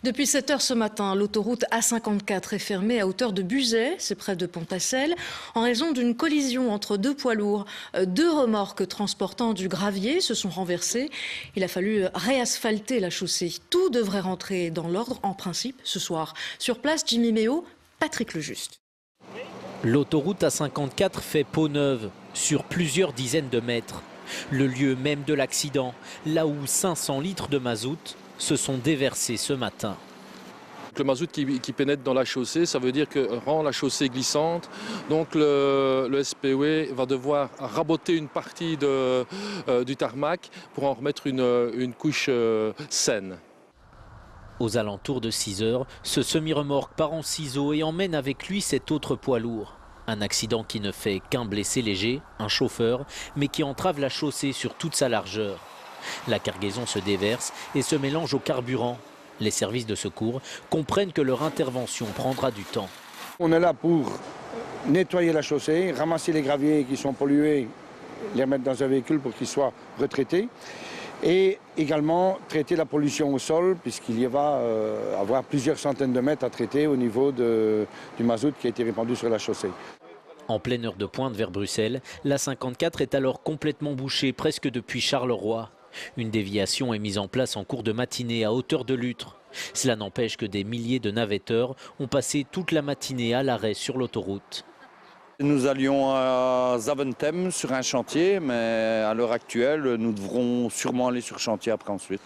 Depuis 7 heures ce matin, l'autoroute A54 est fermée à hauteur de Buzet, c'est près de Pontassel, en raison d'une collision entre deux poids lourds. Deux remorques transportant du gravier se sont renversées. Il a fallu réasphalter la chaussée. Tout devrait rentrer dans l'ordre, en principe, ce soir. Sur place, Jimmy Méo, Patrick Lejuste. L'autoroute A54 fait peau neuve, sur plusieurs dizaines de mètres. Le lieu même de l'accident, là où 500 litres de mazout se sont déversés ce matin. Le mazout qui pénètre dans la chaussée, ça veut dire que rend la chaussée glissante. Donc le SPW va devoir raboter une partie du tarmac pour en remettre une couche saine. Aux alentours de 6 heures, ce semi-remorque part en ciseaux et emmène avec lui cet autre poids lourd. Un accident qui ne fait qu'un blessé léger, un chauffeur, mais qui entrave la chaussée sur toute sa largeur. La cargaison se déverse et se mélange au carburant. Les services de secours comprennent que leur intervention prendra du temps. On est là pour nettoyer la chaussée, ramasser les graviers qui sont pollués, les remettre dans un véhicule pour qu'ils soient retraités. Et également traiter la pollution au sol, puisqu'il y va avoir plusieurs centaines de mètres à traiter au niveau du mazout qui a été répandu sur la chaussée. En pleine heure de pointe vers Bruxelles, la 54 est alors complètement bouchée, presque depuis Charleroi. Une déviation est mise en place en cours de matinée à hauteur de Lutre. Cela n'empêche que des milliers de navetteurs ont passé toute la matinée à l'arrêt sur l'autoroute. Nous allions à Zaventem sur un chantier, mais à l'heure actuelle, nous devrons sûrement aller sur chantier après ensuite.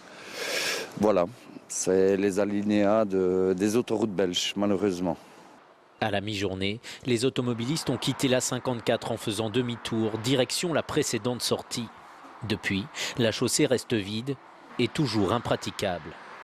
Voilà, c'est les alinéas des autoroutes belges, malheureusement. À la mi-journée, les automobilistes ont quitté la 54 en faisant demi-tour, direction la précédente sortie. Depuis, la chaussée reste vide et toujours impraticable.